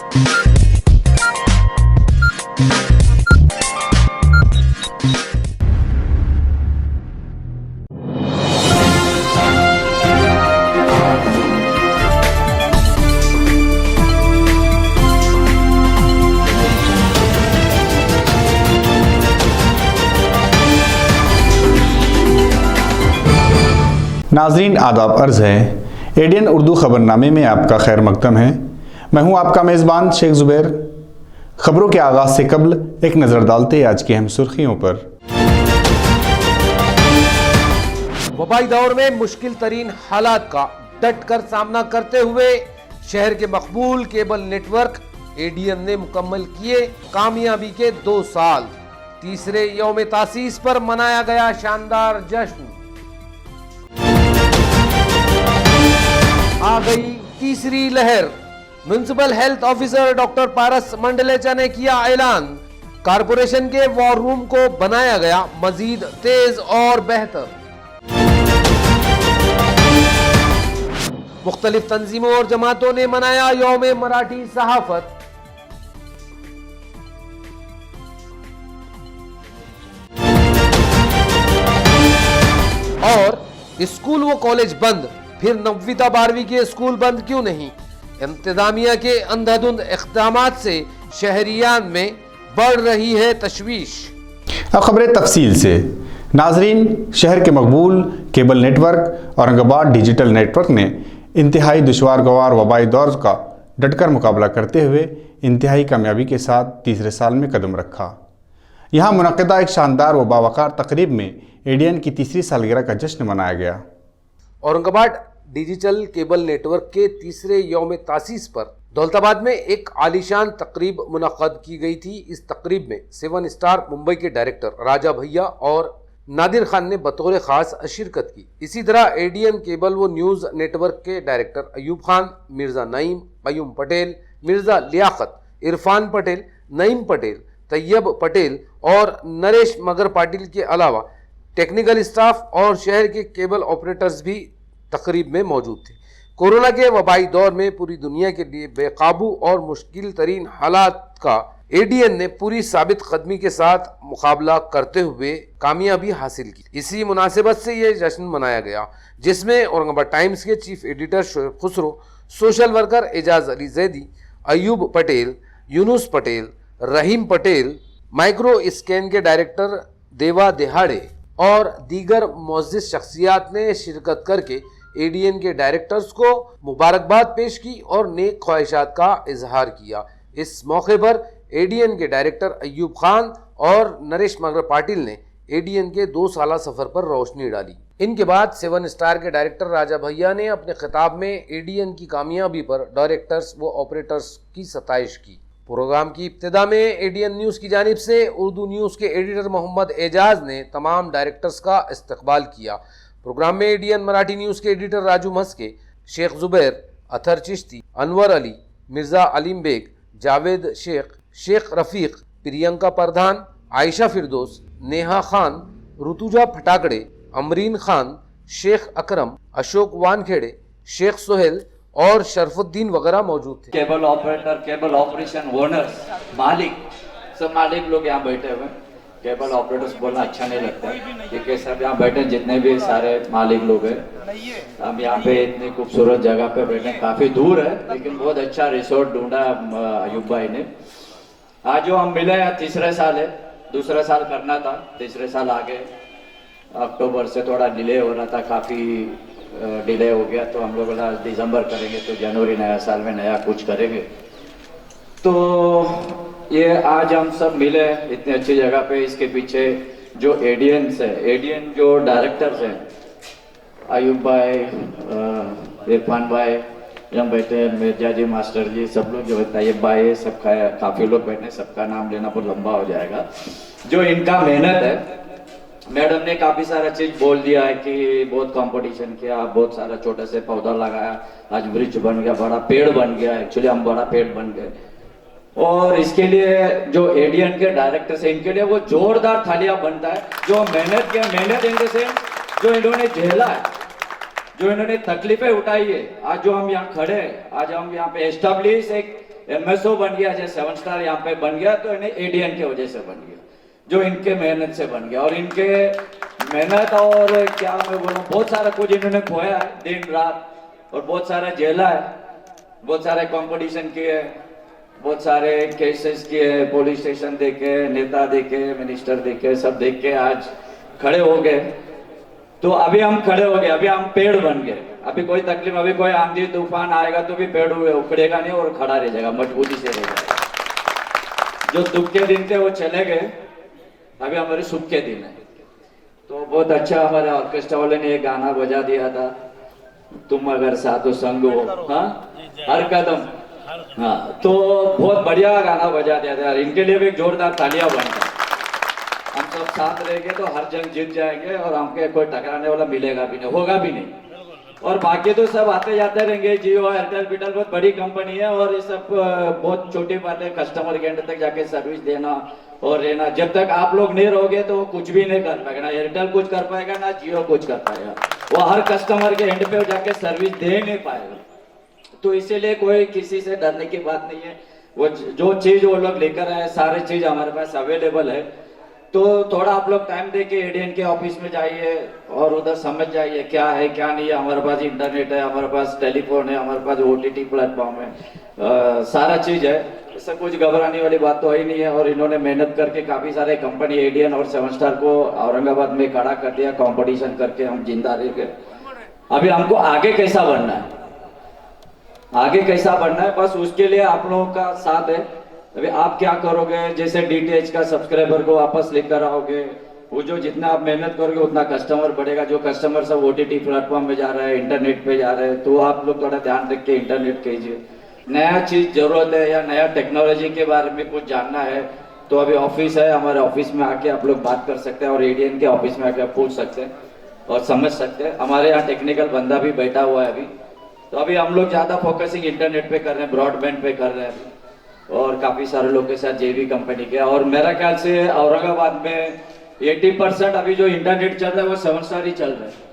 नाजरीन आदाब अर्ज़ है, एडियन उर्दू ख़बरनामे में आपका खैर मकदम है। मैं हूं आपका मेज़बान शेख ज़ुबैर। ख़बरों के आगाज़ से कबल एक नज़र डालते आज की अहम सुर्खियों पर। वबाई दौर में मुश्किल तरीन हालात का डट कर सामना करते हुए शहर के मकबूल केबल नेटवर्क एडीएन ने मुकम्मल किए कामयाबी के 2 साल। तीसरे यौम तासीस पर मनाया गया शानदार जश्न। आ गई तीसरी लहर। म्युनिसिपल हेल्थ ऑफिसर डॉक्टर पारस मंडलेचा ने किया ऐलान, कारपोरेशन के वॉर रूम को बनाया गया मजीद तेज और बेहतर। मुख्तलिफ तंजीमों और जमातों ने मनाया यौम मराठी सहाफत। और स्कूल व कॉलेज बंद, फिर 9वीं ता 12वीं के स्कूल बंद क्यों नहीं? इंतजामिया के अंधाधुंध इक़दामात से शहरियान में बढ़ रही है तशवीश। अब खबरें तफसील से। नाजरीन, शहर के मकबूल cable network Aurangabad digital network ने इंतहाई दुश्वार गवार वबाई दौर का डटकर मुकाबला करते हुए इंतहाई कामयाबी के साथ तीसरे साल में कदम रखा। यहाँ मुनक़िदा एक शानदार व बावकार तकरीब में एडीएन की तीसरी सालगिरह का जश्न मनाया गया। औरंगाबाद डिजिटल केबल नेटवर्क के तीसरे यौम तासीस पर दौलताबाद में एक आलीशान तकरीब मुनक़्क़द की गई थी। इस तकरीब में 7 स्टार मुंबई के डायरेक्टर राजा भैया और नादिर खान ने बतौर ख़ास शिरकत की। इसी तरह एडीएन केबल व न्यूज़ नेटवर्क के डायरेक्टर अयूब खान, मिर्ज़ा नईम, क़य्यूम पटेल, मिर्ज़ा लियाकत, इरफान पटेल, नईम पटेल, तैयब पटेल और नरेश मगर पाटिल के अलावा टेक्निकल स्टाफ और शहर के केबल ऑपरेटर्स भी तकरीब में मौजूद थे। कोरोना के वबाई दौर में पूरी दुनिया के लिए बेकाबू और मुश्किल तरीन हालात का एडीएन ने पूरी साबित कदमी के साथ मुकाबला करते हुए कामयाबी हासिल की। इसी मुनासिबत से ये जश्न मनाया गया, जिसमें औरंगाबाद टाइम्स के chief editor Shoaib Khusro, social worker Ejaz Ali Zaidi, Ayub Patel, Younus Patel, Rahim Patel, Micro Scan के डायरेक्टर देवा दिहाड़े और दीगर मुअज़्ज़िज़ शख्सियात ने शिरकत करके एडीएन के डायरेक्टर्स को मुबारकबाद पेश की और नेक ख्वाहिशात का इजहार किया। इस मौके पर एडीएन के डायरेक्टर अयूब खान और नरेश मगर पाटिल ने एडीएन के 2 साला सफर पर रोशनी डाली। इनके बाद 7 स्टार के डायरेक्टर राजा भैया ने अपने खिताब में एडीएन की कामयाबी पर डायरेक्टर्स व ऑपरेटर्स की सताइश की। प्रोग्राम की इब्तिदा में एडीएन न्यूज़ की जानिब से उर्दू न्यूज़ के एडिटर मोहम्मद एजाज ने तमाम डायरेक्टर्स का इस्तकबाल किया। प्रोग्राम में एडीएन मराठी न्यूज़ के एडिटर राजू मस्के, शेख ज़ुबैर, अथर चिश्ती, अनवर अली, मिर्ज़ा अलीम बेग, जावेद शेख, शेख रफ़ीक, प्रियंका प्रधान, आयशा फिरदौस, नेहा खान, ऋतुजा फटाकड़े, अमरीन खान, शेख अकरम, अशोक वानखेड़े, शेख सोहेल और शरफुद्दीन वगैरह मौजूद थे। Cable operator, cable operation owners, मालिक, सब मालिक लोग यहाँ बैठे हुए। केबल ऑपरेटर्स बोलना अच्छा नहीं लगता, क्योंकि सब यहाँ बैठे जितने भी सारे मालिक लोग हैं। हम यहाँ पे इतनी खूबसूरत जगह पे बैठे, काफी दूर है लेकिन बहुत अच्छा रिसोर्ट ढूंढा अयूब भाई ने। आज जो हम मिले हैं, तीसरे साल है, दूसरा साल करना था, तीसरे साल आगे अक्टूबर से थोड़ा डिले हो रहा था, काफी डिले हो गया, तो हम लोग दिसंबर करेंगे, तो जनवरी नया साल में नया कुछ करेंगे। तो ये आज हम सब मिले इतनी अच्छी जगह पे, इसके पीछे जो एडीएन है, एडीएन जो डायरेक्टर्स हैं, अयूब भाई, इरफान भाई यहाँ बैठे, मिर्जा जी, मास्टर जी, सब लोग जो बैठे, ये भाई, सब काफी लोग बैठे, सबका नाम लेना बहुत लंबा हो जाएगा। जो इनका मेहनत है, मैडम ने काफी सारा चीज बोल दिया है कि बहुत कंपटीशन किया, बहुत सारा छोटे से पौधा लगाया, आज वृक्ष बन गया, बड़ा पेड़ बन गया। एक्चुअली हम बड़ा पेड़ बन गए, और इसके लिए जो एडीएन के डायरेक्टर है, इनके लिए वो जोरदार थालियां बनता है। जो मेहनत किया, मेहनत इनके से जो इन्होंने झेला है, जो इन्होंने तकलीफें उठाई है, आज जो हम यहाँ खड़े हैं, आज हम यहाँ पे एस्टेब्लिश एक MSO बन गया, जैसे 7 स्टार यहाँ पे बन गया तो इन्हें ADN की वजह से बन गया, जो इनके मेहनत से बन गया। और इनके मेहनत और क्या मैं बोलूँ, बहुत सारा कुछ इन्होंने खोया है दिन रात, और बहुत सारा झेला है, बहुत सारे कंपटीशन किए, बहुत सारे केसेस किए, पुलिस स्टेशन देखे, नेता देखे, मिनिस्टर देखे, सब देख के आज खड़े हो गए। तो अभी हम खड़े हो गए, अभी हम पेड़ बन गए। अभी कोई तकलीफ, अभी कोई आंधी तूफान आएगा तो भी पेड़ उखड़ेगा नहीं और खड़ा रह जाएगा, मजबूती से रह जाएगा। जो दुख के दिन थे वो चले गए, अभी हमारे सुख के दिन है। तो बहुत अच्छा हमारे ऑर्केस्ट्रा वाले ने एक गाना बजा दिया था, तुम अगर साथो संग हो, हाँ हर कदम, हाँ तो बहुत बढ़िया गाना बजा दिया था। इनके लिए भी एक जोरदार तालियां बनता। हम सब साथ रहेंगे तो हर जंग जीत जाएंगे, और हमके कोई टकराने वाला मिलेगा भी नहीं, होगा भी नहीं। और बाकी तो सब आते जाते रहेंगे, जियो, एयरटेल, बीटेल बहुत बड़ी कंपनी है, और ये सब बहुत छोटी बात है, कस्टमर के एंड तक जाके सर्विस देना और रहना। जब तक आप लोग नहीं रहोगे तो कुछ भी नहीं कर पाएगा, ना एयरटेल कुछ कर पाएगा, ना जियो कुछ कर पाएगा। वो हर कस्टमर के एंड पे जाके सर्विस दे नहीं पाएगा। तो इसीलिए कोई किसी से डरने की बात नहीं है। वो जो चीज वो लोग लेकर आए, सारी चीज हमारे पास अवेलेबल है। तो थोड़ा आप लोग टाइम दे के ADN के ऑफिस में जाइए और उधर समझ जाइए क्या है क्या नहीं है। हमारे पास इंटरनेट है, हमारे पास टेलीफोन है, हमारे पास OTT प्लेटफॉर्म है, सारा चीज है। इससे कुछ घबराने वाली बात तो है ही नहीं है। और इन्होंने मेहनत करके काफी सारे कंपनी ADN और 7 स्टार को औरंगाबाद में खड़ा कर दिया, कंपटीशन करके हम जिंदा रह गए। अभी हमको आगे कैसा बढ़ना है, आगे कैसा बढ़ना है, बस उसके लिए आप लोगों का साथ है। अभी आप क्या करोगे, जैसे DTH का सब्सक्राइबर को वापस लेकर आओगे, वो जो जितना आप मेहनत करोगे उतना कस्टमर बढ़ेगा। जो कस्टमर सब OTT प्लेटफॉर्म में जा रहे हैं, इंटरनेट पे जा रहे हैं, तो आप लोग थोड़ा ध्यान रख के इंटरनेट कीजिए। नया चीज जरूरत है या नया टेक्नोलॉजी के बारे में कुछ जानना है तो अभी ऑफिस है, हमारे ऑफिस में आके आप लोग बात कर सकते हैं, और ADN के ऑफिस में आके आप पूछ सकते हैं और समझ सकते हैं। हमारे यहाँ टेक्निकल बंदा भी बैठा हुआ है अभी। तो अभी हम लोग ज्यादा फोकसिंग इंटरनेट पे कर रहे हैं, ब्रॉडबैंड पे कर रहे हैं, और काफी सारे लोग के साथ JV कंपनी के। और मेरा ख्याल से औरंगाबाद में 80% अभी जो इंटरनेट चल रहा है वो 7 स्टार ही चल रहा है।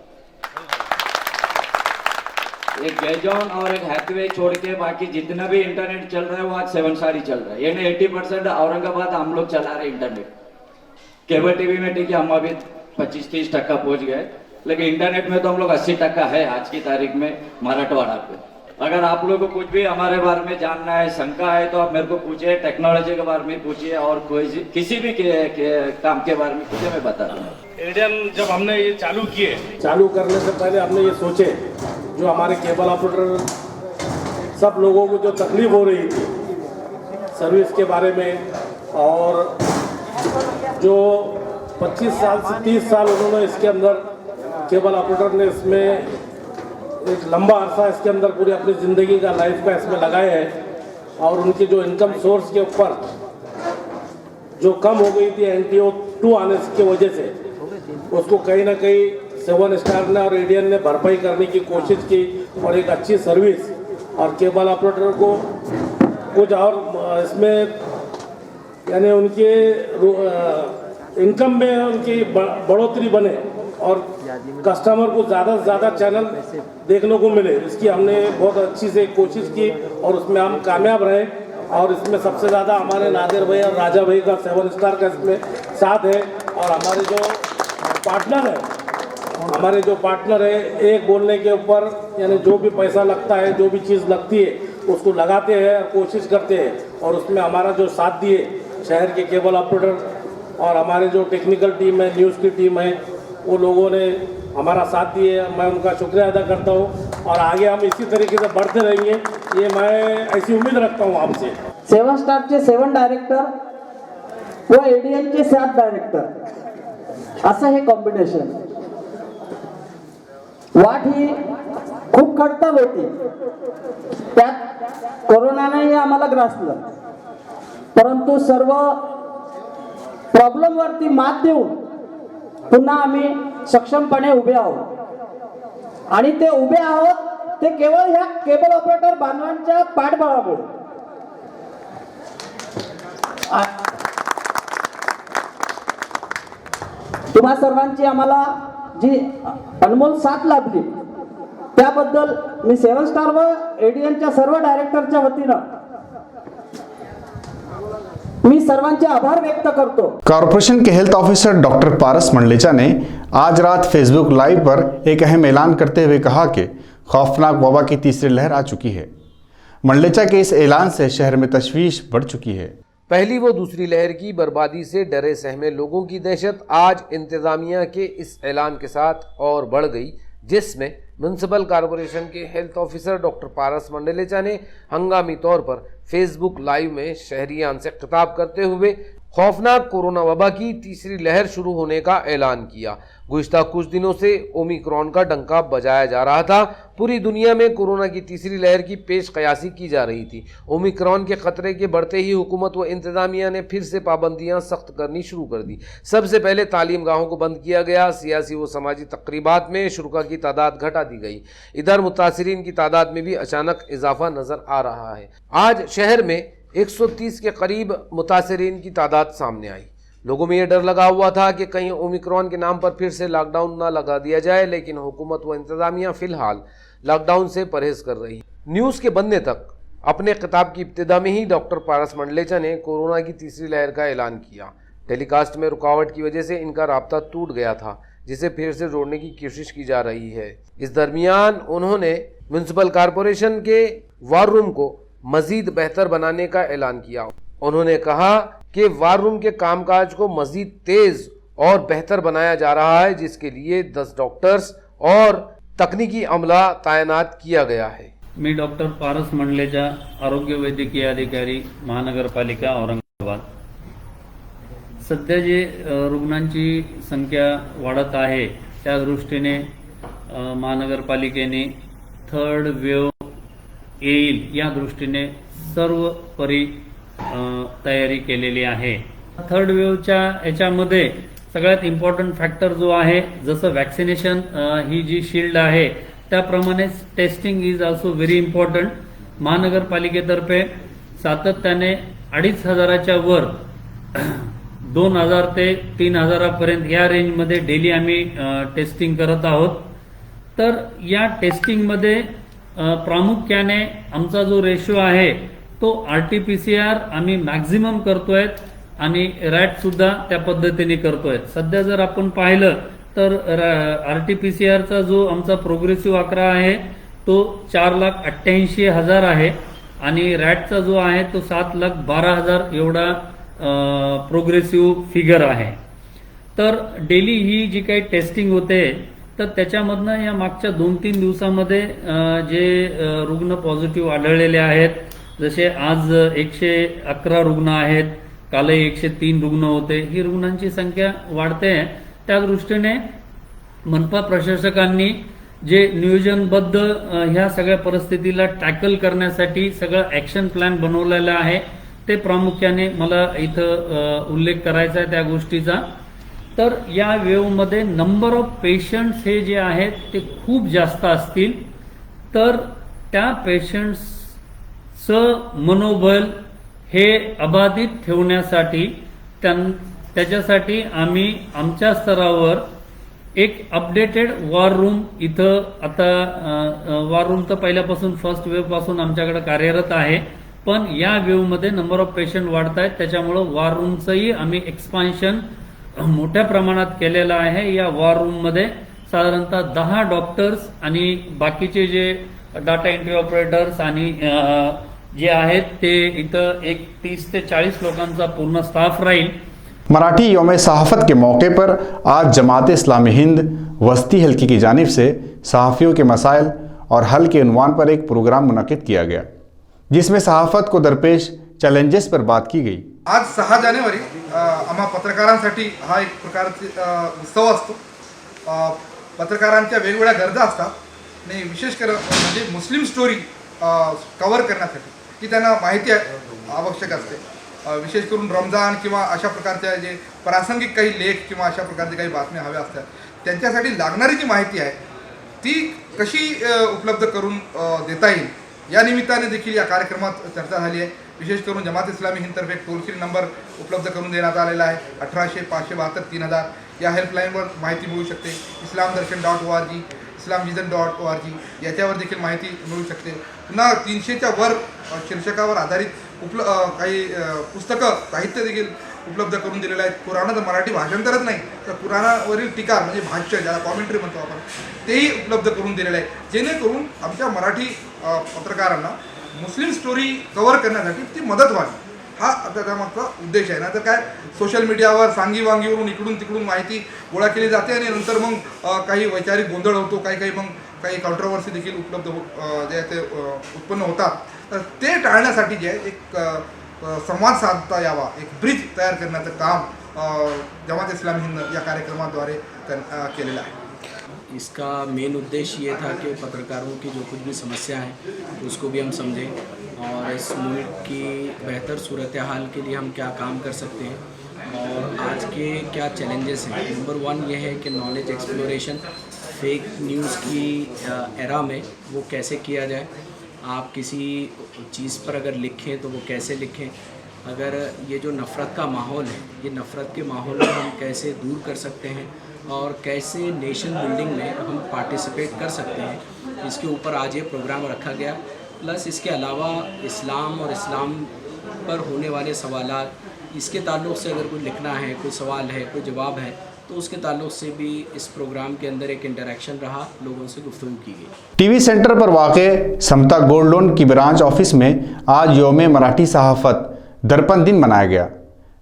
एक गैजॉन और एक हैथवे छोड़ के बाकी जितना भी इंटरनेट चल रहा है वो आज 7 स्टार ही चल रहा है। यानी 80% औरंगाबाद हम लोग चला रहे इंटरनेट। केबल टीवी में ठीक है हम अभी 25-30% पहुंच गए, लेकिन इंटरनेट में तो हम लोग 80% है आज की तारीख में मराठवाड़ा पे। अगर आप लोगों को कुछ भी हमारे बारे में जानना है, शंका है, तो आप मेरे को पूछिए, टेक्नोलॉजी के बारे में पूछिए, और कोई किसी भी काम के बारे में पूछिए, मैं बता दूंगा। ADN जब हमने ये चालू करने से पहले हमने ये सोचे, जो हमारे केबल ऑपरेटर सब लोगों को जो तकलीफ हो रही थी सर्विस के बारे में, और जो 25 साल से 30 साल उन्होंने इसके अंदर केबल ऑपरेटर ने इसमें एक लंबा अरसा इसके अंदर पूरी अपनी ज़िंदगी का लाइफ का इसमें लगाए हैं, और उनकी जो इनकम सोर्स के ऊपर जो कम हो गई थी NTO 2 आने की वजह से, उसको कहीं ना कहीं 7 स्टार ने और ADN ने भरपाई करने की कोशिश की, और एक अच्छी सर्विस और केबल ऑपरेटर को कुछ और इसमें यानी उनके इनकम में उनकी बढ़ोतरी बने, और कस्टमर को ज़्यादा से ज़्यादा चैनल देखने को मिले। इसकी हमने बहुत अच्छी से कोशिश की और उसमें हम कामयाब रहे। और इसमें सबसे ज़्यादा हमारे नादिर भाई और राजा भाई का 7 स्टार का इसमें साथ है। और हमारे जो पार्टनर है एक बोलने के ऊपर यानी जो भी पैसा लगता है, जो भी चीज़ लगती है उसको लगाते हैं और कोशिश करते हैं। और उसमें हमारा जो साथ दिए शहर के केबल ऑपरेटर और हमारे जो टेक्निकल टीम है, न्यूज़ की टीम है, वो लोगों ने हमारा साथ दिए, मैं उनका शुक्रिया अदा करता हूँ। और आगे हम इसी तरीके से बढ़ते रहेंगे, ये मैं ऐसी उम्मीद रखता हूँ आपसे। 7 स्टारचे 7 डायरेक्टर व ADNचे 7 डायरेक्टर असं हे कॉम्बिनेशन। वाट ही खूप खडतर होती, त्यात कोरोनानेही आम्हाला ग्रासलं, परंतु सर्व प्रॉब्लेम वरती मात देऊन पुन्हा आम्ही सक्षमपणे उभे आहोत। आणि ते उभे आहोत ते केवळ ह्या केबल ऑपरेटर बांधवांच्या पाठबळामुळे। तुम्हा सर्वांची आम्हाला जी अनमोल साथ लाभली त्याबद्दल मी 7 स्टार व ADNच्या सर्व डायरेक्टरच्या वतीनं मी सर्वांचे आभार व्यक्त करतो। कॉरपोरेशन के हेल्थ ऑफिसर डॉक्टर पारस मंडलेचा ने आज रात फेसबुक लाइव पर एक अहम ऐलान करते हुए कहा कि खौफनाक वबा की तीसरी लहर आ चुकी है। मंडलेचा के इस ऐलान से शहर में तशवीश बढ़ चुकी है। पहली व दूसरी लहर की बर्बादी से डरे सहमे लोगों की दहशत आज इंतजामिया के इस ऐलान के साथ और बढ़ गई, जिसमें म्युनिसिपल कॉरपोरेशन के हेल्थ ऑफिसर डॉक्टर पारस मंडलेचा ने हंगामी तौर पर फेसबुक लाइव में शहरियान से खिताब करते हुए खौफनाक कोरोना वबा की तीसरी लहर शुरू होने का ऐलान किया। गुज़िश्ता कुछ दिनों से ओमिक्रॉन का डंका बजाया जा रहा था। पूरी दुनिया में कोरोना की तीसरी लहर की पेश कयासी की जा रही थी। ओमिक्रॉन के खतरे के बढ़ते ही हुकूमत व इंतजामिया ने फिर से पाबंदियां सख्त करनी शुरू कर दी। सबसे पहले तालीम गाहों को बंद किया गया। सियासी व समाजी तकरीबात में शुरका की तादाद घटा दी गई। इधर मुतासिरीन की तादाद में भी अचानक इजाफा नजर आ रहा है। आज शहर में 130 के करीब मुतासिरीन की तादाद सामने आई। लोगों में यह डर लगा हुआ था कि कहीं ओमिक्रॉन के नाम पर फिर से लॉकडाउन ना लगा दिया जाए, लेकिन हुकूमत व इंतजामिया फिलहाल लॉकडाउन से परहेज कर रही। न्यूज़ के बनने तक अपने खिताब की इब्तिदा में ही डॉक्टर पारस मंडलेचा ने कोरोना की तीसरी लहर का ऐलान किया। टेलीकास्ट में रुकावट की वजह से इनका राब्ता टूट गया था, जिसे फिर से जोड़ने की कोशिश की जा रही है। इस दरमियान उन्होंने म्युनिसिपल कॉरपोरेशन के वार रूम को मजीद बेहतर बनाने का ऐलान किया। उन्होंने कहा कि वार रूम के कामकाज को मजीद तेज और बेहतर बनाया जा रहा है, जिसके लिए 10 डॉक्टर्स और तकनीकी अमला तैनात किया गया है। मी डॉक्टर पारस मंडलेचा, आरोग्य वैद्यकीय अधिकारी, महानगरपालिका औरंगाबाद। सध्या जे रुग्णांची संख्या वाढत आहे त्या दृष्टीने महानगरपालिकेने थर्ड वेव्ह येईल या दृष्टीने सर्व तयारी केलेली आहे। थर्ड वेव्हच्या याच्यामध्ये सगळ्यात इम्पॉर्टंट फॅक्टर जो आहे, जसं वॅक्सिनेशन ही जी शील्ड आहे त्याप्रमाणेच testing is also very important. महानगरपालिकेतर्फे सातत्याने 2,500च्या वर 2,000 ते 3,000 पर्यंत या रेंजमध्ये डेली आम्ही टेस्टिंग करत आहोत। तर या टेस्टिंगमध्ये प्रामुख्याने आमचा जो रेशो आहे तो RT-PCR आम्ही मॅक्झिमम करतोय आणि रॅट सुद्धा त्या पद्धतीने करतोय। सध्या जर आपण पाहिलं तर RT-PCRचा जो आमचा प्रोग्रेसिव्ह आकडा आहे तो 4,88,000 आहे आणि रॅटचा जो आहे तो 7,12,000 एवढा प्रोग्रेसिव्ह फिगर आहे। तर डेली ही जी काही टेस्टिंग होते तर त्याच्यामधनं या मागच्या 2-3 दिवसामध्ये जे रुग्ण पॉझिटिव्ह आढळलेले आहेत, जसे आज 111 रुग्ण आहेत, कालही 103 रुग्ण होते, ही रुग्णांची संख्या वाढते। त्या दृष्टीने मनपा प्रशासकांनी जे नियोजनबद्ध ह्या सगळ्या परिस्थितीला टॅकल करण्यासाठी सगळं ॲक्शन प्लॅन बनवलेला आहे, ते प्रामुख्याने मला इथं उल्लेख करायचा आहे त्या गोष्टीचा। तर या वेव्हमध्ये नंबर ऑफ पेशंट्स हे जे आहेत ते खूप जास्त असतील, तर त्या पेशंट्सचं मनोबल हे अबाधित ठेवण्यासाठी त्याच्यासाठी आम्ही आमच्या स्तरावर एक अपडेटेड वॉर रूम इथं आता वॉर रूम तर पहिल्यापासून फर्स्ट वेव्ह पासून आमच्याकडे कार्यरत आहे, पण या वेव्हमध्ये नंबर ऑफ पेशंट वाढत आहेत, त्याच्यामुळे वॉर रूमचंही आम्ही एक्सपान्शन मोठ्या प्रमाणात केलेलं आहे। या वॉर रूम मध्ये साधारणतः 10 डॉक्टर्स आणि बाकीचे जे डाटा एंट्री ऑपरेटर्स आणि जे आहेत ते इथं एक 30 ते 40 लोकांचा पूर्ण स्टाफ राहील। मराठी यौम सहाफ़त के मौके पर आज जमात इस्लामी हिंद वस्ती हल्के की जानिब से सहाफ़ियों के मसाइल और हल के उन्वान पर एक प्रोग्राम मुनक़िद किया गया, जिसमें सहाफ़त को दरपेश चॅलेंजेस पर बात की गई। आज 6 जानेवारी आम्हा पत्रकारांसाठी हा एक प्रकारचा उत्सव असतो। पत्रकारांच्या वेगवेगळ्या गरजा असतात आणि विशेष करून म्हणजे मुस्लिम स्टोरी कव्हर करण्यासाठी की त्यांना माहिती आवश्यक असते। विशेष करून रमजान किंवा अशा प्रकारच्या जे प्रासंगिक काही लेख किंवा अशा प्रकारचे काही बातम्या हव्या असतात, त्यांच्यासाठी लागणारी जी माहिती आहे ती कशी उपलब्ध करून देता येईल या निमित्ताने देखील या कार्यक्रमात चर्चा झाली आहे। विशेष करून जमात इस्लामी हिंदतर्फे एक टोल फ्री नंबर उपलब्ध करून देण्यात आलेला आहे 1800-572-3000। या हेल्पलाईनवर माहिती मिळू शकते। islamdarshan.org, islamvision.org याच्यावर देखील माहिती मिळू शकते। पुन्हा 300च्या वर शीर्षकावर आधारित काही पुस्तकं साहित्य देखील उपलब्ध करून दिलेलं आहे. कुराणाचं मराठी भाषांतरच नाही तर कुराणावरील टीका म्हणजे भाष्य ज्याला कॉमेंट्री म्हणतो आपण तेही उपलब्ध करून दिलेलं आहे, जेणेकरून आमच्या मराठी पत्रकारांना मुस्लिम स्टोरी कव्हर करण्यासाठी ती मदत व्हावी, हा त्याच्यामागचा उद्देश आहे. ना तर काय सोशल मीडियावर सांगीवांगीवरून इकडून तिकडून माहिती गोळा केली जाते आणि नंतर मग काही वैचारिक गोंधळ होतो, काही कॉन्ट्रोवर्सी देखील उपलब्ध जे आहे ते उत्पन्न होतात. तर ते टाळण्यासाठी जे आहे एक संवाद साधता यावा, एक ब्रिज तयार करण्याचं काम जमात इस्लामी हिंद या कार्यक्रमाद्वारे केलेलं आहे. इसका मेन उद्देश्य ये था कि पत्रकारों की जो कुछ भी समस्या है उसको भी हम समझें और इस मुल्क की बेहतर सूरत हाल के लिए हम क्या काम कर सकते हैं और आज के क्या चैलेंजेस हैं. नंबर 1 ये है कि नॉलेज एक्सप्लोरेशन फेक न्यूज़ की एरा में वो कैसे किया जाए. आप किसी चीज़ पर अगर लिखें तो वो कैसे लिखें. अगर ये जो नफ़रत का माहौल है, ये नफ़रत के माहौल को हम कैसे दूर कर सकते हैं और कैसे नेशन बिल्डिंग में हम पार्टिसिपेट कर सकते हैं, इसके ऊपर आज ये प्रोग्राम रखा गया. प्लस इसके अलावा इस्लाम और इस्लाम पर होने वाले सवालात, इसके ताल्लुक़ से अगर कोई लिखना है, कोई सवाल है, कोई जवाब है, तो उसके ताल्लुक़ से भी इस प्रोग्राम के अंदर एक इंटरेक्शन रहा, लोगों से गुफ्तगू की गई. टीवी सेंटर पर वाक़े समता गोल्ड लोन की ब्रांच ऑफिस में आज यौम मराठी सहाफ़त दर्पण दिन मनाया गया,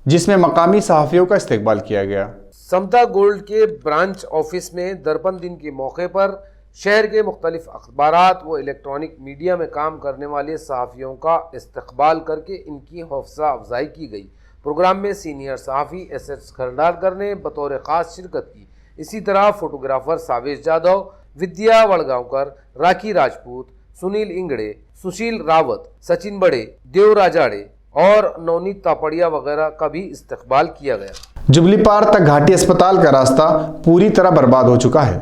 जिसमें मकामी सहाफ़ियों का इस्तकबाल किया गया. समता गोल्ड के ब्रांच ऑफिस में दर्पण दिन के मौके पर शहर के मुख्तलिफ अखबारात व इलेक्ट्रॉनिक मीडिया में काम करने वाले सहाफ़ियों का इस्तकबाल करके इनकी हौसला अफजाई की गई. प्रोग्राम में सीनियर सहाफ़ी एस खरडारकर ने बतौर ख़ास शिरकत की. इसी तरह फोटोग्राफर सावेश जाधव, विद्या वड़गांवकर, राखी राजपूत, सुनील इंगड़े, सुशील रावत, सचिन बड़े, देव राजाड़े और नवनीत तापड़िया वगैरह का भी इस्तकबाल किया गया. जुबली पार तक घाटी अस्पताल का रास्ता पूरी तरह बर्बाद हो चुका है.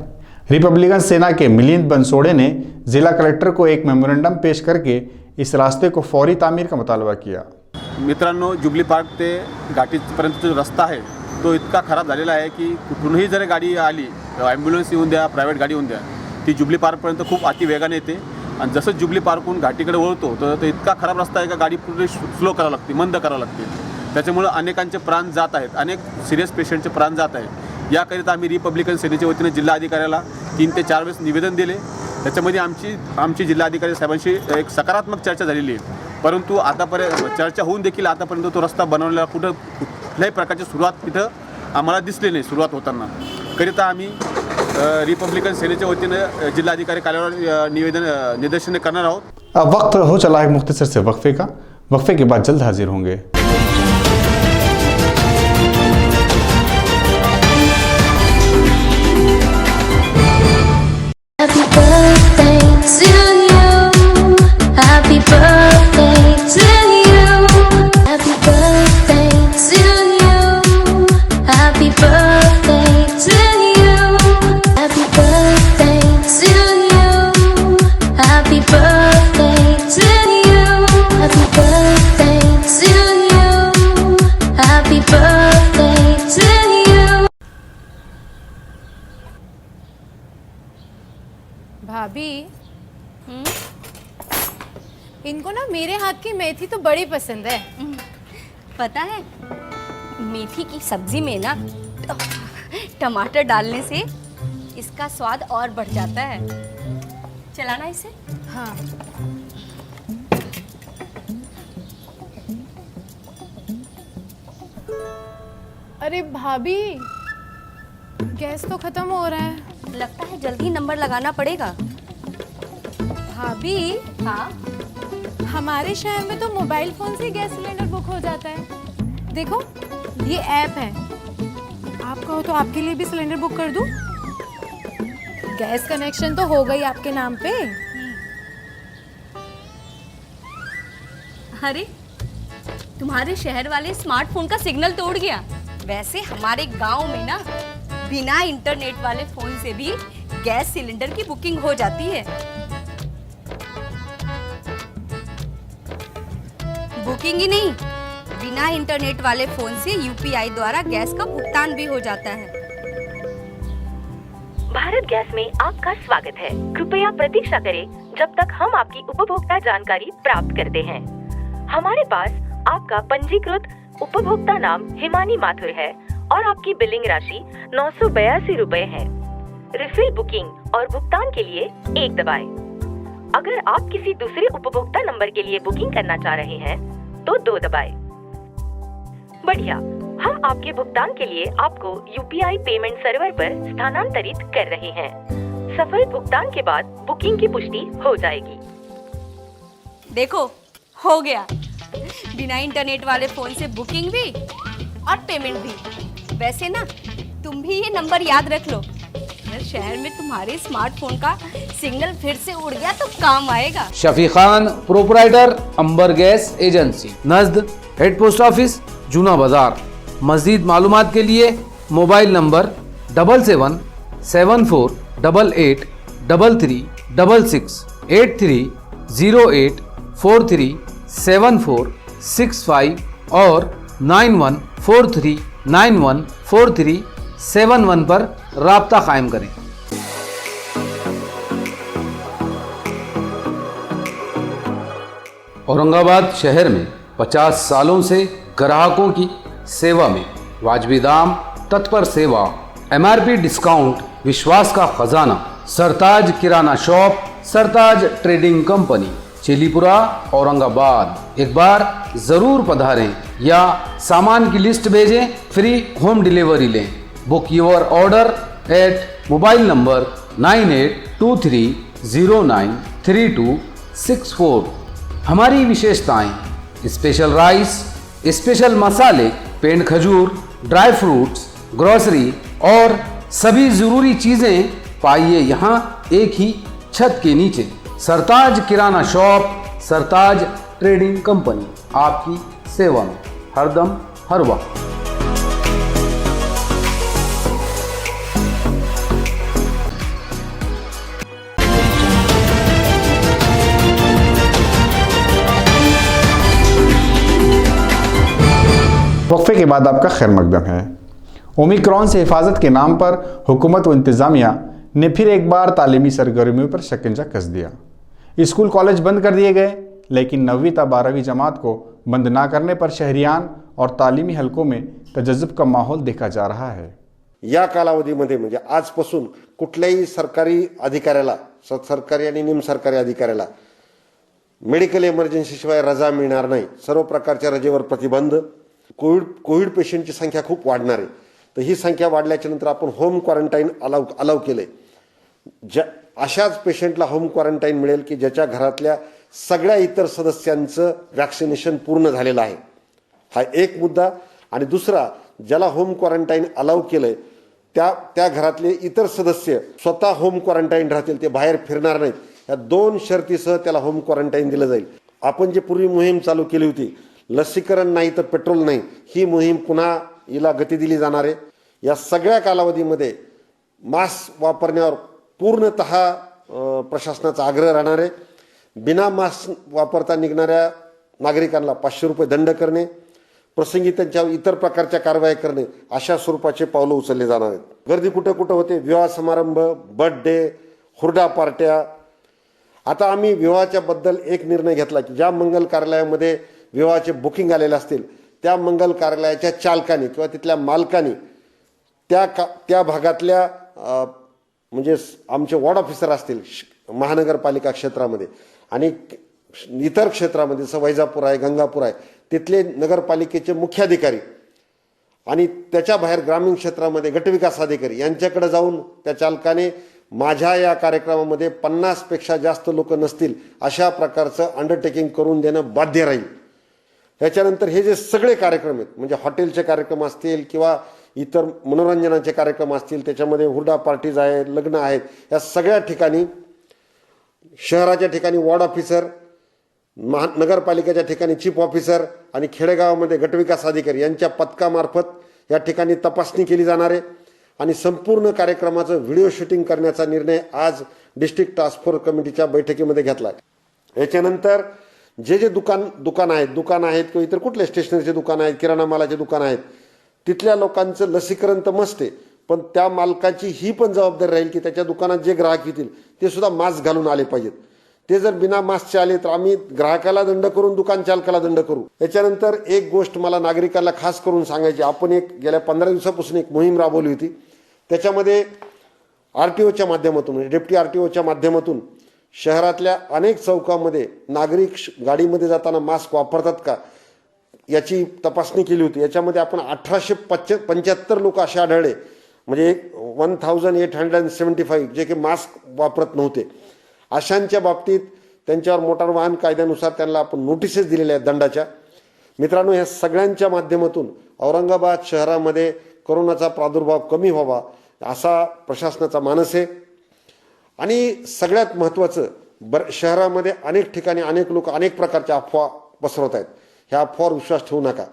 रिपब्लिकन सेना के मिलिंद बंसोड़े ने जिला कलेक्टर को एक मेमोरेंडम पेश करके इस रास्ते को फौरी तामीर का मुतालबा किया. मित्रांनो, जुबली पार्क ते घाटीपर्यंत जो रस्ता आहे तो इतका खराब झालेला आहे की कुठूनही जर गाडी आली, ॲम्ब्युलन्स येऊन द्या, प्रायव्हेट गाडी येऊन द्या, ती जुबली पार्कपर्यंत खूप अति वेगाने येते आणि जसं जुबली पार्कहून घाटीकडे वळतो तर इतका खराब रस्ता आहे का गाडी पूर्ण स्लो करावं लागते, मंद करावं लागते. त्याच्यामुळं अनेकांचे प्राण जात आहेत, अनेक सिरियस पेशंटचे प्राण जात आहेत. याकरिता आम्ही रिपब्लिकन सेनेच्या वतीने जिल्हाधिकाऱ्याला 3 ते 4 वेळेस निवेदन दिले. त्याच्यामध्ये आमची जिल्हाधिकारी साहेबांशी एक सकारात्मक चर्चा झालेली आहे. परंतु आतापर्यंत चर्चा होऊन देखील आतापर्यंत तो रस्ता बनवलेला कुठल्याही प्रकारची सुरुवात तिथं आम्हाला दिसली नाही. सुरुवात होताना करिता आम्ही रिपब्लिकन सेनेच्या वतीने जिल्हाधिकारी कार्यालयावर निदर्शने करणार आहोत. अब वक्त हो चला है मुख्तसर से वक्फे का. वक्फे के बाद जल्द हाजिर होंगे. Happy birthday to you. Happy birthday to you. Happy birthday to you. Happy birthday to you. Happy birthday to you. Happy birthday to you. Happy birthday to you. Happy birthday to you. भाभी, इनको ना मेरे हाथ की मेथी तो बड़ी पसंद है. पता है, मेथी की सब्जी में ना टमाटर डालने से इसका स्वाद और बढ़ जाता है. चलाना इसे. हाँ. अरे भाभी, गैस तो खत्म हो रहा है. लगता है जल्दी नंबर लगाना पड़ेगा. भाभी, हाँ, हमारे शहर में तो मोबाइल फोन से गैस सिलेंडर बुक हो जाता है. देखो, ये ऐप है. आप कहो तो आपके लिए भी सिलेंडर बुक कर दूं? गैस कनेक्शन तो हो गई आपके नाम पे. अरे तुम्हारे शहर वाले स्मार्टफोन का सिग्नल तोड़ गया. वैसे हमारे गांव में ना बिना इंटरनेट वाले फोन से भी गैस सिलेंडर की बुकिंग हो जाती है. बुकिंग ही नहीं, बिना इंटरनेट वाले फोन से यूपीआई द्वारा गैस का भुगतान भी हो जाता है. भारत गैस में आपका स्वागत है. कृपया प्रतीक्षा करें जब तक हम आपकी उपभोक्ता जानकारी प्राप्त करते हैं. हमारे पास आपका पंजीकृत उपभोक्ता नाम हिमानी माथुर है और आपकी बिलिंग राशि 982 रुपए है। रिफिल बुकिंग और भुगतान के लिए 1 दबाएं। अगर आप किसी दूसरे उपभोक्ता नंबर के लिए बुकिंग करना चाह रहे हैं तो 2 दबाएं। बढ़िया, हम आपके भुगतान के लिए आपको UPI पेमेंट सर्वर पर स्थानांतरित कर रहे हैं। सफल भुगतान के बाद बुकिंग की पुष्टि हो जाएगी। देखो, हो गया। बिना इंटरनेट वाले फोन से बुकिंग भी और पेमेंट भी। वैसे ना, तुम भी ये नंबर याद रख लो। अगर शहर में तुम्हारे स्मार्टफोन का सिग्नल फिर से उड़ गया तो काम आएगा। Shafi Khan, proprietor, Ambar gas agency, नज़द head post office, Juna Bazar. मज़ीद मालूमात के लिए मोबाइल नंबर 7774883366 8308437465 और 9143914371 पर राब्ता कायम करें। औरंगाबाद शहर में 50 सालों से ग्राहकों की सेवा में वाजबी दाम, तत्पर सेवा, MRP डिस्काउंट, विश्वास का खजाना, Sartaj Kirana shop, Sartaj trading company, Chilipura, Aurangabad. एक बार जरूर पधारें या सामान की लिस्ट भेजें, फ्री होम डिलीवरी लें। Book your order at mobile number 9823093264। हमारी विशेषताएं: स्पेशल राइस, स्पेशल मसाले, पेंड खजूर, ड्राई फ्रूट्स, ग्रोसरी और सभी जरूरी चीजें पाइए यहाँ एक ही छत के नीचे। सरताज Kirana shop, Sartaj trading company, आपकी सेवा में हरदम हर वक्त। वक्फे के बाद आपका खैर मकदम है। ओमिक्रॉन से हिफाजत के नाम पर हुकूमत व इंतज़ामिया ने फिर एक बार तालीमी सरगर्मियों पर शिकंजा कस दिया। स्कूल कॉलेज बंद कर दिए गए, लेकिन 9वीं ता 12वीं जमात को बंद ना करने पर शहरियान और तालीमी हलकों में तजज़्ज़ुब का माहौल देखा जा रहा है। या कालावधीमध्ये म्हणजे आजपासून कुठल्याही सरकारी अधिकाऱ्याला, सरकारी आणि निमसरकारी अधिकाऱ्याला मेडिकल इमर्जन्सीशिवाय रजा मिळणार नाही। सर्व प्रकारच्या रजेवर प्रतिबंध। कोविड पेशंटची संख्या खूप वाढणार आहे, तर ही संख्या वाढल्याच्या नंतर आपण होम क्वारंटाईन अलाव केले। अशाच पेशंटला होम क्वारंटाईन मिळेल की ज्याच्या घरातल्या सगळ्या इतर सदस्यांचं वॅक्सिनेशन पूर्ण झालेलं आहे। हा एक मुद्दा। आणि दुसरा, ज्याला होम क्वारंटाईन अलाव केलंय त्या घरातले इतर सदस्य स्वतः होम क्वारंटाईन राहतील, ते बाहेर फिरणार नाहीत। या 2 शर्तीसह त्याला होम क्वारंटाईन दिलं जाईल। आपण जे पूर्वी मोहीम चालू केली होती, लसीकरण नाही तर पेट्रोल नाही, ही मोहीम पुन्हा हिला गती दिली जाणार आहे। या सगळ्या कालावधीमध्ये मास्क वापरण्यावर पूर्णतः प्रशासनाचा आग्रह राहणार आहे। बिना मास्क वापरता निघणाऱ्या नागरिकांना 500 रुपये दंड करणे, प्रसंगी त्यांच्यावर इतर प्रकारच्या कारवाई करणे, अशा स्वरूपाचे पावलं उचलले जाणार आहेत। गर्दी कुठे कुठे होते, विवाह समारंभ, बर्थडे, हुरडा पार्ट्या। आता आम्ही विवाहाच्या बद्दल एक निर्णय घेतला की ज्या मंगल कार्यालयामध्ये विवाहाचे बुकिंग आलेले असतील त्या मंगल कार्यालयाच्या चालकाने किंवा तिथल्या मालकाने त्या भागातल्या म्हणजे आमचे वॉर्ड ऑफिसर असतील महानगरपालिका क्षेत्रामध्ये आणि इतर क्षेत्रामध्ये जसं वैजापूर आहे, गंगापूर आहे, तिथले नगरपालिकेचे मुख्याधिकारी आणि त्याच्या बाहेर ग्रामीण क्षेत्रामध्ये गटविकास अधिकारी यांच्याकडे जाऊन त्या चालकाने माझ्या या कार्यक्रमामध्ये 50 पेक्षा जास्त लोक नसतील अशा प्रकारचं अंडरटेकिंग करून देणं बाध्य राहील। त्याच्यानंतर हे जे सगळे कार्यक्रम आहेत, म्हणजे हॉटेलचे कार्यक्रम असतील किंवा इतर मनोरंजनाचे कार्यक्रम असतील, त्याच्यामध्ये हुरडा पार्टीज आहेत, लग्न आहेत, या सगळ्या ठिकाणी शहराच्या ठिकाणी वॉर्ड ऑफिसर, नगरपालिकेच्या ठिकाणी चीफ ऑफिसर आणि खेडेगावामध्ये गटविकास अधिकारी यांच्या पथकामार्फत या ठिकाणी तपासणी केली जाणार आहे आणि संपूर्ण कार्यक्रमाचं व्हिडिओ शूटिंग करण्याचा निर्णय आज डिस्ट्रिक्ट टास्क फोर्स कमिटीच्या बैठकीमध्ये घेतला आहे। याच्यानंतर जे दुकान आहेत किंवा इतर कुठले स्टेशनरीचे दुकान आहेत, किराणा मालाचे दुकान आहेत, तिथल्या लोकांचं लसीकरण तर मस्त आहे, पण त्या मालकाची ही पण जबाबदारी राहील की त्याच्या दुकानात जे ग्राहक येतील ते सुद्धा मास्क घालून आले पाहिजेत। ते जर बिना मास्कचे आले तर आम्ही ग्राहकाला दंड करून दुकान चालकाला दंड करू. याच्यानंतर एक गोष्ट मला नागरिकांना खास करून सांगायची, आपण गेल्या 15 दिवसापासून एक मोहीम राबवली होती. त्याच्यामध्ये RTOच्या माध्यमातून म्हणजे डेप्टी RTOच्या माध्यमातून शहरातल्या अनेक चौकामध्ये नागरिक गाडीमध्ये जाताना मास्क वापरतात का याची तपासणी केली होती. याच्यामध्ये आपण 1875 लोक असे आढळले, म्हणजे 1875 जे की मास्क वापरत नव्हते. अशांच्या बाबतीत त्यांच्यावर मोटार वाहन कायद्यानुसार त्यांना आपण नोटिसेस दिलेल्या आहेत दंडाच्या. मित्रांनो, या सगळ्यांच्या माध्यमातून औरंगाबाद शहरामध्ये कोरोनाचा प्रादुर्भाव कमी व्हावा असा प्रशासनाचा मानस आहे. आणि सगळ्यात महत्त्वाचं, शहरामध्ये अनेक ठिकाणी अनेक लोक अनेक प्रकारच्या अफवा पसरवत आहेत. ह्या अफवावर विश्वास ठेवू नका.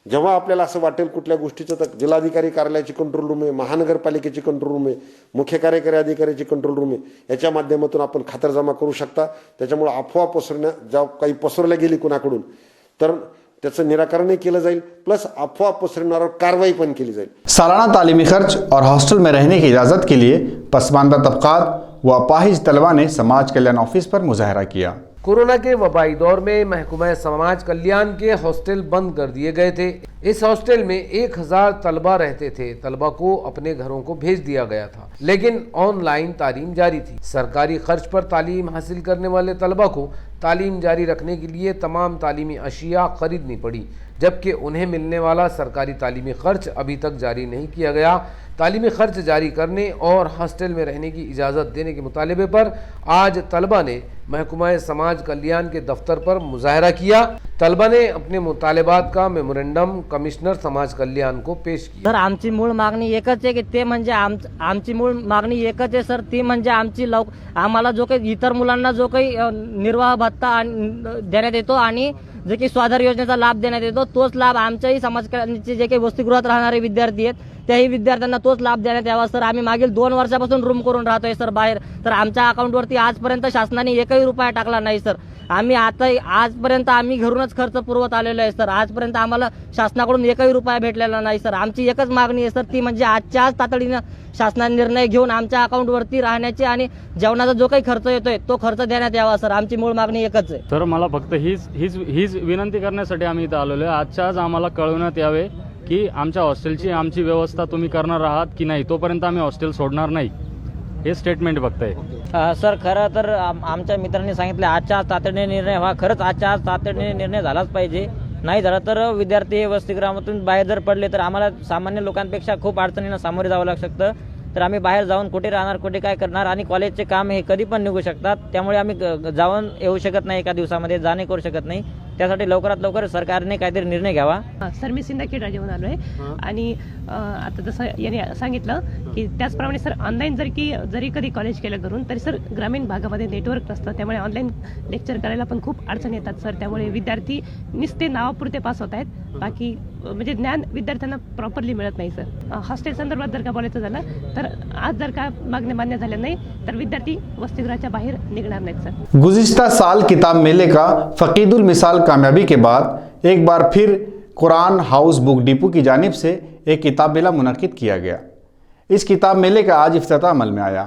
जेव्हा आपल्याला असं वाटेल कुठल्या गोष्टीचं, तर जिल्हाधिकारी कार्यालयाची कंट्रोल रूम आहे, महानगरपालिकेची कंट्रोल रूम आहे, मुख्य कार्यकारी अधिकाऱ्याची कंट्रोल रूम आहे, याच्या माध्यमातून आपण खातरजमा करू शकता. त्याच्यामुळे अफवा काही पसरवल्या गेली कुणाकडून तर त्याचं निराकरणही केलं जाईल, प्लस अफवा पसरवणाऱ्यावर कारवाई पण केली जाईल. सालाना तालीमी खर्च और हॉस्टल में रहने की इजाज़त के लिए पसमानदा तबकात व अपाहिज तलबा ने समाज कल्याण ऑफिस पर मुजाहरा किया. कोरोना के वबाई दौर में महकमा समाज कल्याण के हॉस्टल बंद कर दिए गए थे। इस हॉस्टल में 1000 तलबा रहते थे। तलबा को अपने घरों को भेज दिया गया था, लेकिन ऑनलाइन तालीम जारी थी। सरकारी खर्च पर तालीम हासिल करने वाले तलबा को तालीम जारी रखने के लिए तमाम तालीमी अशिया खरीदनी पड़ी, जबकि उन्हें मिलने वाला सरकारी तालीमी खर्च अभी तक जारी नहीं किया गया। तालीमी खर्च जारी करने और हॉस्टल में रहने की इजाज़त देने के मुतालबे पर आज तलबा ने महकमा समाज कल्याण के दफ्तर पर मुजाहरा किया। तलबा ने अपने मुतालबात का मेमोरेंडम कमिश्नर समाज कल्याण को पेश किया। सर, आमची मूळ मागणी एकच आहे की ते म्हणजे आमची मूळ मागणी एकच आहे सर, ती म्हणजे आम्हाला जो काही इतर मुलांना जो काही निर्वाह भत्ता देण्यात येतो आणि जे काही स्वाधार योजनेचा लाभ देण्यात येतो, तोच लाभ आमच्याही समाज कल्याणचे जे काही वसतिगृहात राहणारे विद्यार्थी आहेत त्याही विद्यार्थ्यांना तोच लाभ देण्यात यावा सर. आम्ही मागील 2 वर्षापासून रूम करून राहतोय सर बाहेर, तर आमच्या अकाउंटवरती आजपर्यंत शासनाने एकही रुपया टाकला नाही सर. आम्ही आजपर्यंत आम्ही घरूनच खर्च पुरवत आलेलो आहे सर. आजपर्यंत आम्हाला शासनाकडून एकही रुपया भेटलेला नाही सर. आमची एकच मागणी आहे सर, ती म्हणजे आजच्या आज तातडीनं शासनाने निर्णय घेऊन आमच्या अकाउंटवरती राहण्याची आणि जेवणाचा जो काही खर्च येतोय तो खर्च देण्यात यावा सर. आमची मूळ मागणी एकच आहे सर. मला फक्त हीच विनंती करण्यासाठी आम्ही इथं आलेलो आहे. आजच्या आज आम्हाला कळवण्यात यावे की आमच्या हॉस्टेलची आमची व्यवस्था तुम्ही करणार आहात की नाही, तोपर्यंत आम्ही हॉस्टेल सोडणार नाही, हे स्टेटमेंट फक्त आहे सर. खरं तर आमच्या मित्रांनी सांगितलं आजच्या आज तातडीने निर्णय व्हा. खरंच आजच्या आज तातडीने निर्णय झालाच पाहिजे. नाही झाला तर विद्यार्थी वसतिगृहातून बाहेर जर पडले तर आम्हाला सामान्य लोकांपेक्षा खूप अडचणींना सामोरे जावं लागू शकतं. तर आम्ही बाहेर जाऊन कुठे राहणार, कुठे काय करणार, आणि कॉलेजचे काम हे कधी पण निघू शकतात. त्यामुळे आम्ही जाऊन येऊ शकत नाही, एका दिवसामध्ये जाणे करू शकत नाही. त्यासाठी लवकरात लवकर सरकारने काहीतरी निर्णय घ्यावा. सर, मी सिंदखेड राजेहून आलो आहे आणि आता जसं यांनी सांगितलं की त्याचप्रमाणे सर ऑनलाईन जरी कधी कॉलेज केलं करून तरी सर ग्रामीण भागामध्ये नेटवर्क नसतं, त्यामुळे ऑनलाईन लेक्चर करायला पण खूप अडचण येतात सर. त्यामुळे विद्यार्थी नुसते नावापुरते पास होत आहेत, बाकी म्हणजे ज्ञान विद्यार्थ्यांना प्रॉपरली मिळत नाही सर. हॉस्टेल संदर्भात जर का बोलायचं झालं तर आज जर का मागण्या मान्य झाल्या नाही तर विद्यार्थी वसतिगृहाच्या बाहेर निघणार नाहीत सर. गुज़िश्ता साल किताब मेले का फ़कीदुल मिसाल कामयाबी के बाद एक बार फिर कुरान हाउस बुक डिपो की जानिब से एक किताब मेला मुनक्किद किया गया। इस किताब मेले का आज इफ्तिताह अमल में आया।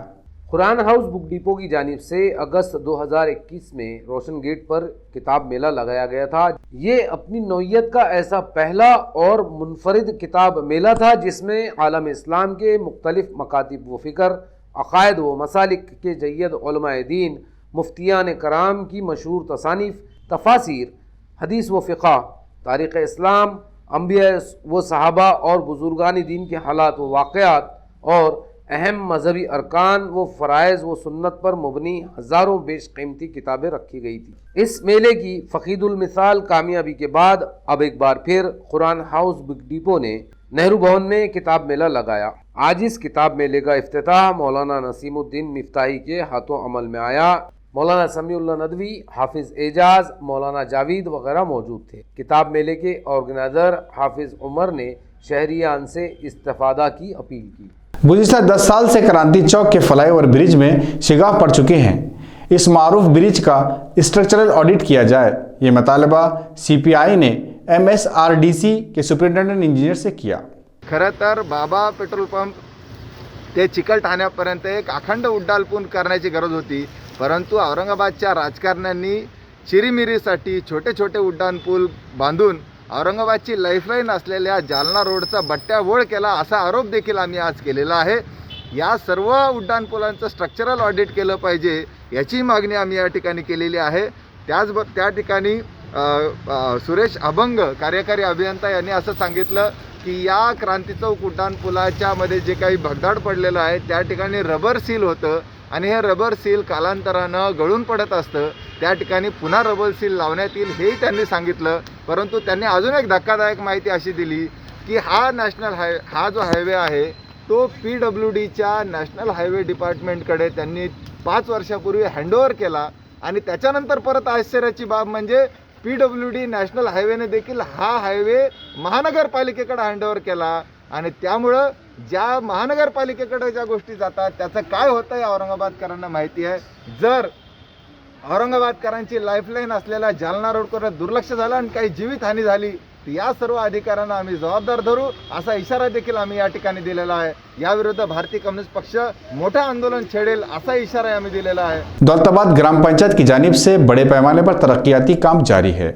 कुरान हाउस बुक डिपो की जानिब से अगस्त 2021 में रोशन गेट पर किताब मेला लगाया गया था। ये अपनी नौइयत का ऐसा पहला और मुनफरिद किताब मेला था जिसमें आलम इस्लाम के मुख्तलिफ मकातिब व फ़िक्र, अक़ायद व मसालिक के जय्यद उलमाए दीन, मुफ्तियान कराम की मशहूर तसानीफ़, तफासिर, हदीस व फ़िक़ा, तारीख़ इस्लाम, अम्बिया व सहाबा और बुजुर्गानी दीन के हालात व वाक़यात और अहम मजहबी अरकान व फ़राइज़ व सुन्नत पर मुबनी हज़ारों बेशकीमती किताबें रखी गई थी। इस मेले की फ़कीदुल मिसाल कामयाबी के बाद अब एक बार फिर कुरान हाउस बुक डिपो ने नेहरू भवन में किताब मेला लगाया। आज इस किताब मेले का इफ्तिताह मौलाना नसीमुद्दीन मिफ्ताही के हाथों अमल में आया। मौलाना समीउल्लाह नदवी, हाफिज एजाज, मौलाना जावेद वगैरह मौजूद थे। किताब मेले के ऑर्गेनाइजर हाफिज उमर ने शहरियान से इस्तेफादा की अपील की। गुज़िश्ता 10 साल से क्रांति चौक के फ्लाईओवर ब्रिज में शिगाफ पड़ चुके हैं। इस मारूफ ब्रिज का स्ट्रक्चरल ऑडिट किया जाए, ये मुतालबा CPI ने MSRDC के सुपरिटेंडेंट इंजीनियर से किया। खरं तर बाबा पेट्रोल पंप ते चिकलठाण्यापर्यंत एक अखंड उड्डाणपूल करण्याची गरज होती, परंतु औरंगाबादच्या राजकारण्यांनी चिरीमिरीसाठी छोटे छोटे उड्डाणपूल बांधून औरंगाबादची लाईफलाईन असलेल्या जालना रोडचा बट्ट्याबोळ केला असा आरोप देखील आम्ही आज केलेला आहे। या सर्व उड्डाणपुलांचं स्ट्रक्चरल ऑडिट केलं पाहिजे याची मागणी आम्ही या ठिकाणी केलेली आहे। त्या ठिकाणी सुरेश अभंग कार्यकारी अभियंता यांनी असं सांगितलं की या क्रांती चौक उड्डाणपुलाच्या मध्ये जे काही भगदाड पडलेलं आहे त्या ठिकाणी रबर सील होतं आणि हे रबर सील कालांतरानं गळून पडत असतं, त्या ठिकाणी पुन्हा रबर सील लावण्यात येईल हेही त्यांनी सांगितलं। परंतु त्यांनी अजून एक धक्कादायक माहिती अशी दिली की हा जो हायवे आहे तो PWDच्या नॅशनल हायवे डिपार्टमेंटकडे त्यांनी 5 वर्षापूर्वी हँडओव्हर केला आणि त्याच्यानंतर परत आश्चर्याची बाब म्हणजे PWD नॅशनल हायवेने देखील हा हायवे महानगरपालिकेकडे हँडओव्हर केला आणि त्यामुळं ज्या महानगरपालिकेकडे ज्या गोष्टी जातात त्याचं काय होतं या औरंगाबादकरांना माहिती आहे। जर औरंगाबादकरांची लाईफलाईन असलेल्या जालना रोडकडे दुर्लक्ष झालं आणि काही जीवितहानी झाली तर या सर्व अधिकाऱ्यांना आम्ही जबाबदार धरू असा इशारा देखील आम्ही या ठिकाणी दिलेला आहे। याविरुद्ध भारतीय कम्युनिस्ट पक्ष मोठं आंदोलन छेडेल असा इशारा आम्ही दिलेला है। दौलताबाद ग्राम पंचायत की जानिब से बड़े पैमाने पर तरक्याती काम जारी है।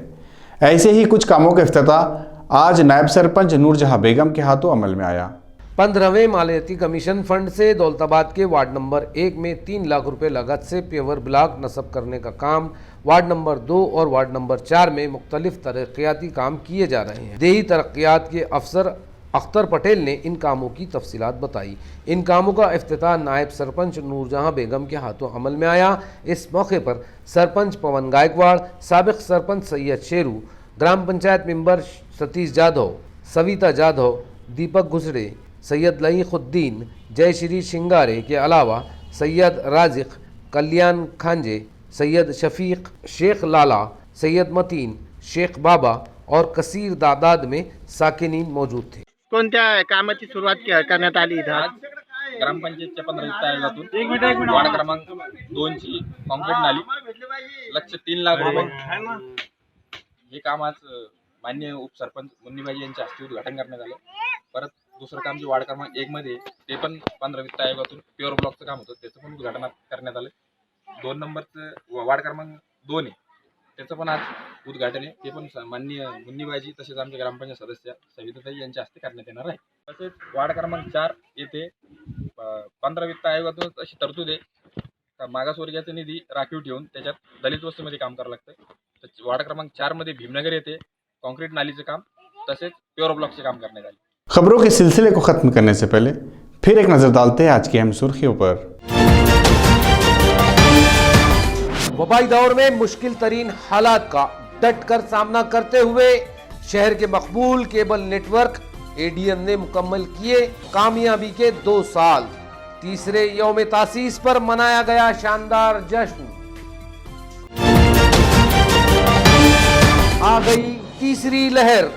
ऐसे ही कुछ कामों का इफ्तिताह आज नायब सरपंच नूरजहां बेगम के हाथों अमल में आया। 15वें मालियाती कमीशन फंड से दौलताबाद के वार्ड नंबर 1 में 3 लाख रुपए लागत से पेवर ब्लॉक नस्ब करने का काम, वार्ड नंबर 2 और वार्ड नंबर 4 में मुख्तलिफ तरक्याती काम किए जा रहे हैं। देही तरक्यात के अफसर अख्तर पटेल ने इन कामों की तफसीलात बताई। इन कामों का इफ्तिताह नायब सरपंच नूरजहां बेगम के हाथों अमल में आया। इस मौके पर सरपंच पवन गायकवाड़, साबिक सरपंच सैयद शेरू, ग्राम पंचायत मेंबर सतीश जाधव, सविता जाधव, दीपक घुसड़े, सैयद लईखुद्दीन, जयश्री शिंगारे के अलावा सैयद राजिक, कल्याण खांजे, सैयद शफीक, शेख लाला, सैयद मतीन, शेख बाबा और कसीर दादाद में साकिनीन मौजूद थे। कोणत्या कामाची सुरुवात करण्यात आली इथं? ग्रामपंचायतच्या 15 आयोगातून वार्ड क्रमांक 2 ची कॉन्क्रीट नाली लक्ष 3 लाख रुपये हे काम आज माननीय उपसरपंच मुन्नीबाई यांच्या हस्ते उद्घाटन करण्यात आलं। परत दुसरं काम जे वार्ड क्रमांक 1 मध्ये ते पण 15 वित्त आयोगातून प्युअर ब्लॉकचं काम होतं त्याचं पण उद्घाटन करण्यात आलं। 2 नंबरचं वार्ड क्रमांक 2 आहे त्याचं पण आज उद्घाटन आहे, ते पण माननीय मुन्नीबाईजी तसेच आमच्या ग्रामपंचायत सदस्य सविताताई यांच्या हस्ते करण्यात येणार आहे। तसेच वार्ड क्रमांक 4 येथे 15 वित्त आयोगातून अशी तरतूद आहे मागासवर्गीयाचा निधी राखीव ठेवून त्याच्यात दलित वस्तीमध्ये काम करावं लागतं। वार्ड क्रमांक 4 मध्ये भीमनगर येथे कॉन्क्रीट नालीचं काम तसेच प्योर ब्लॉकचे काम करण्यात आले। खबरों के सिलसिले को खत्म करने से पहले फिर एक नजर डालते हैं आज की अहम सुर्खियों पर। वबाई दौर में मुश्किल तरीन हालात का डट कर सामना करते हुए शहर के मकबूल केबल नेटवर्क ADN ने मुकम्मल किए कामयाबी के 2 साल। तीसरे यौम तासीस पर मनाया गया शानदार जश्न। आ गई तीसरी लहर।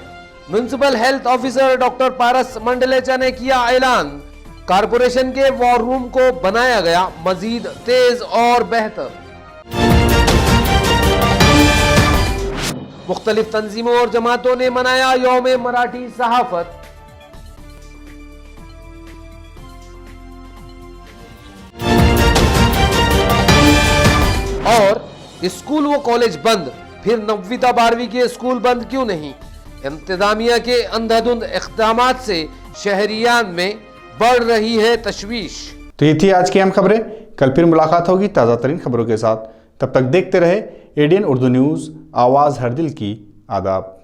म्युनिसिपल हेल्थ ऑफिसर डॉक्टर पारस मंडलेचा ने किया ऐलान, कारपोरेशन के वॉर रूम को बनाया गया मजीद तेज और बेहतर। मुख्तलिफ तंजीमों और जमातों ने मनाया यौम मराठी सहाफत। और स्कूल व कॉलेज बंद, फिर 9वीं 12वीं के स्कूल बंद क्यों नहीं? इंतजामिया के अंधाधुंध इक़दामात से शहरियान में बढ़ रही है तशवीश। तो ये थी आज की अहम खबरें। कल फिर मुलाकात होगी ताज़ा तरीन खबरों के साथ। तब तक देखते रहे ADN उर्दू न्यूज़, आवाज़ हर दिल की। आदाब।